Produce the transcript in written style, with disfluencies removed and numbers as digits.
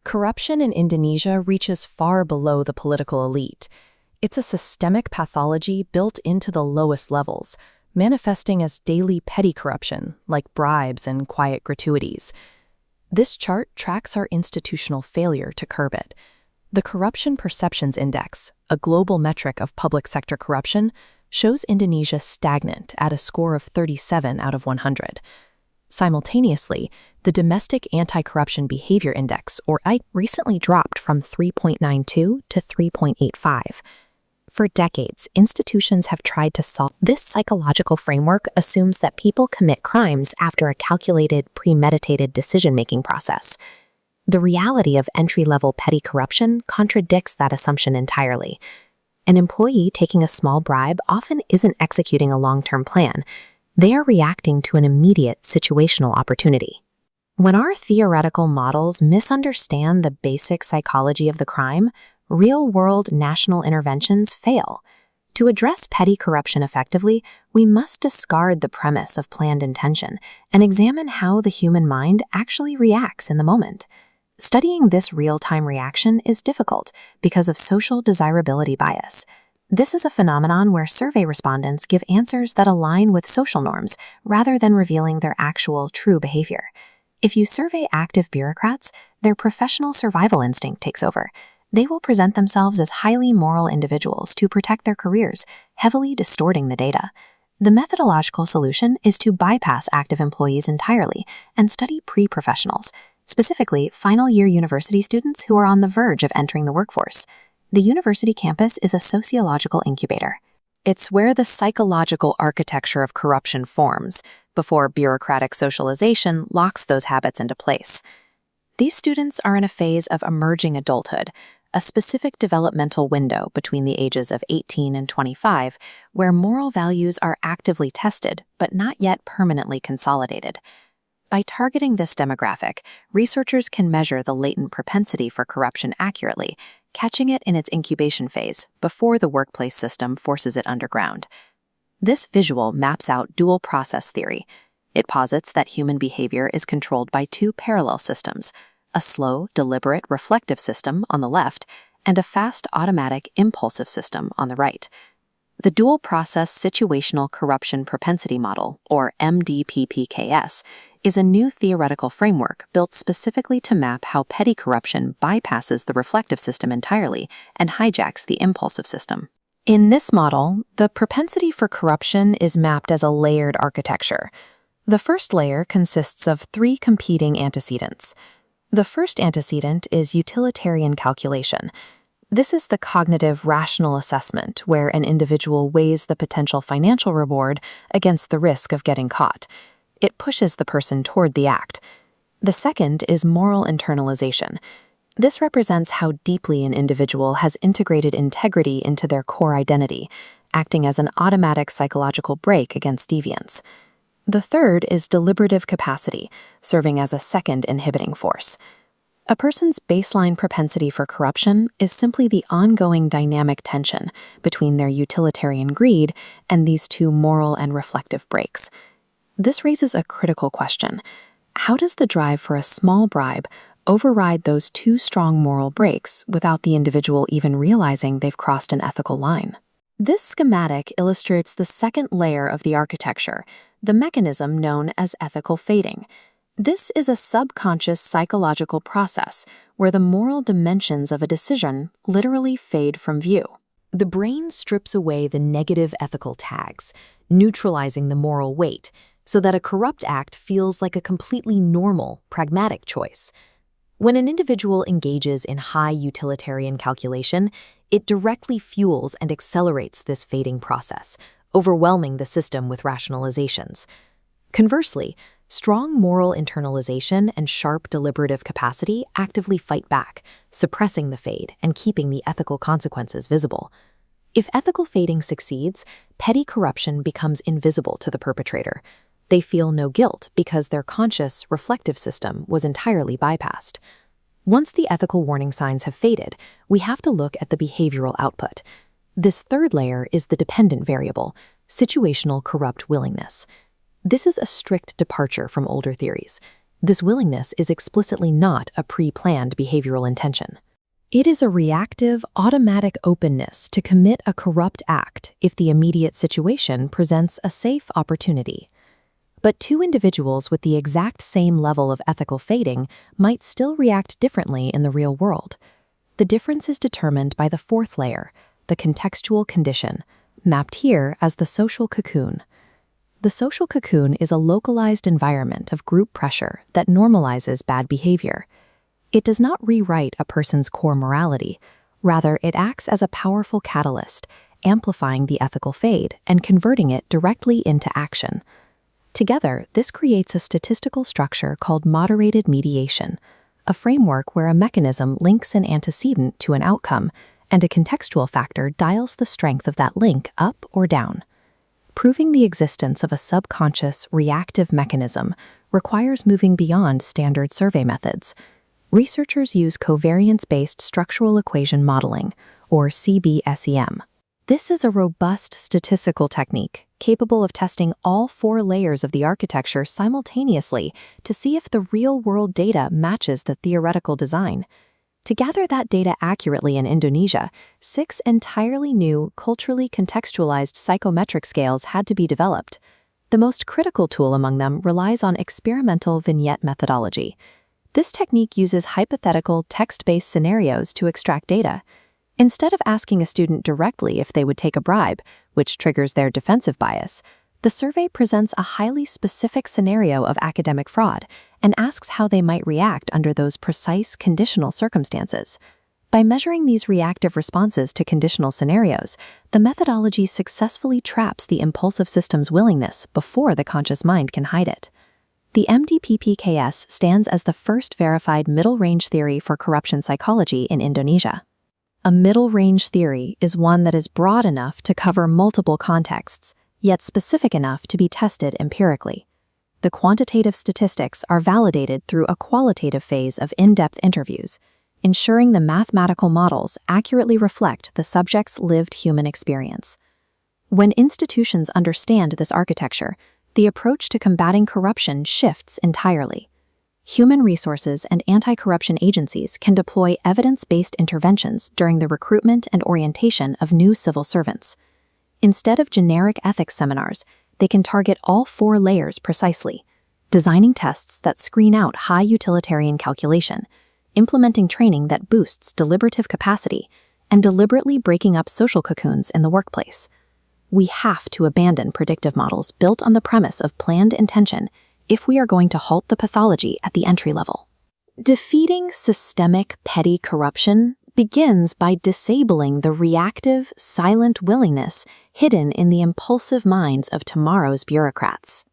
Corruption in Indonesia reaches far below the political elite. It's a systemic pathology built into the lowest levels, manifesting as daily petty corruption, like bribes and quiet gratuities. This chart tracks our institutional failure to curb it. The Corruption Perceptions Index, a global metric of public sector corruption, shows Indonesia stagnant at a score of 37 out of 100. Simultaneously, the Domestic Anti-Corruption Behavior Index, or ICE, recently dropped from 3.92 to 3.85. For decades, institutions have tried to solve this. Psychological framework assumes that people commit crimes after a calculated, premeditated decision-making process. The reality of entry-level petty corruption contradicts that assumption entirely. An employee taking a small bribe often isn't executing a long-term plan. They are reacting to an immediate situational opportunity. When our theoretical models misunderstand the basic psychology of the crime, real-world national interventions fail. To address petty corruption effectively, we must discard the premise of planned intention and examine how the human mind actually reacts in the moment. Studying this real-time reaction is difficult because of social desirability bias. This is a phenomenon where survey respondents give answers that align with social norms rather than revealing their actual true behavior. If you survey active bureaucrats, their professional survival instinct takes over. They will present themselves as highly moral individuals to protect their careers, heavily distorting the data. The methodological solution is to bypass active employees entirely and study pre-professionals, specifically final-year university students who are on the verge of entering the workforce. The university campus is a sociological incubator. It's where the psychological architecture of corruption forms, before bureaucratic socialization locks those habits into place. These students are in a phase of emerging adulthood, a specific developmental window between the ages of 18 and 25, where moral values are actively tested but not yet permanently consolidated. By targeting this demographic, researchers can measure the latent propensity for corruption accurately, catching it in its incubation phase before the workplace system forces it underground. This visual maps out dual process theory. It posits that human behavior is controlled by two parallel systems, a slow, deliberate, reflective system on the left and a fast, automatic, impulsive system on the right. The dual process Situational Corruption Propensity Model, or MDPPKS, is a new theoretical framework built specifically to map how petty corruption bypasses the reflective system entirely and hijacks the impulsive system. In this model, the propensity for corruption is mapped as a layered architecture. The first layer consists of three competing antecedents. The first antecedent is utilitarian calculation. This is the cognitive rational assessment where an individual weighs the potential financial reward against the risk of getting caught. It pushes the person toward the act. The second is moral internalization. This represents how deeply an individual has integrated integrity into their core identity, acting as an automatic psychological brake against deviance. The third is deliberative capacity, serving as a second inhibiting force. A person's baseline propensity for corruption is simply the ongoing dynamic tension between their utilitarian greed and these two moral and reflective brakes. This raises a critical question. How does the drive for a small bribe override those two strong moral brakes without the individual even realizing they've crossed an ethical line? This schematic illustrates the second layer of the architecture, the mechanism known as ethical fading. This is a subconscious psychological process where the moral dimensions of a decision literally fade from view. The brain strips away the negative ethical tags, neutralizing the moral weight, so that a corrupt act feels like a completely normal, pragmatic choice. When an individual engages in high utilitarian calculation, it directly fuels and accelerates this fading process, overwhelming the system with rationalizations. Conversely, strong moral internalization and sharp deliberative capacity actively fight back, suppressing the fade and keeping the ethical consequences visible. If ethical fading succeeds, petty corruption becomes invisible to the perpetrator. They feel no guilt because their conscious, reflective system was entirely bypassed. Once the ethical warning signs have faded, we have to look at the behavioral output. This third layer is the dependent variable, situational corrupt willingness. This is a strict departure from older theories. This willingness is explicitly not a pre-planned behavioral intention. It is a reactive, automatic openness to commit a corrupt act if the immediate situation presents a safe opportunity. But two individuals with the exact same level of ethical fading might still react differently in the real world. The difference is determined by the fourth layer, the contextual condition, mapped here as the social cocoon. The social cocoon is a localized environment of group pressure that normalizes bad behavior. It does not rewrite a person's core morality. Rather, it acts as a powerful catalyst, amplifying the ethical fade and converting it directly into action. Together, this creates a statistical structure called moderated mediation, a framework where a mechanism links an antecedent to an outcome, and a contextual factor dials the strength of that link up or down. Proving the existence of a subconscious, reactive mechanism requires moving beyond standard survey methods. Researchers use covariance-based structural equation modeling, or CBSEM. This is a robust statistical technique capable of testing all four layers of the architecture simultaneously to see if the real-world data matches the theoretical design. To gather that data accurately in Indonesia, 6 entirely new, culturally contextualized psychometric scales had to be developed. The most critical tool among them relies on experimental vignette methodology. This technique uses hypothetical, text-based scenarios to extract data. Instead of asking a student directly if they would take a bribe, which triggers their defensive bias, the survey presents a highly specific scenario of academic fraud and asks how they might react under those precise conditional circumstances. By measuring these reactive responses to conditional scenarios, the methodology successfully traps the impulsive system's willingness before the conscious mind can hide it. The MDPPKS stands as the first verified middle-range theory for corruption psychology in Indonesia. A middle-range theory is one that is broad enough to cover multiple contexts, yet specific enough to be tested empirically. The quantitative statistics are validated through a qualitative phase of in-depth interviews, ensuring the mathematical models accurately reflect the subject's lived human experience. When institutions understand this architecture, the approach to combating corruption shifts entirely. Human resources and anti-corruption agencies can deploy evidence-based interventions during the recruitment and orientation of new civil servants. Instead of generic ethics seminars, they can target all four layers precisely, designing tests that screen out high utilitarian calculation, implementing training that boosts deliberative capacity, and deliberately breaking up social cocoons in the workplace. We have to abandon predictive models built on the premise of planned intention if we are going to halt the pathology at the entry level. Defeating systemic petty corruption begins by disabling the reactive, silent willingness hidden in the impulsive minds of tomorrow's bureaucrats.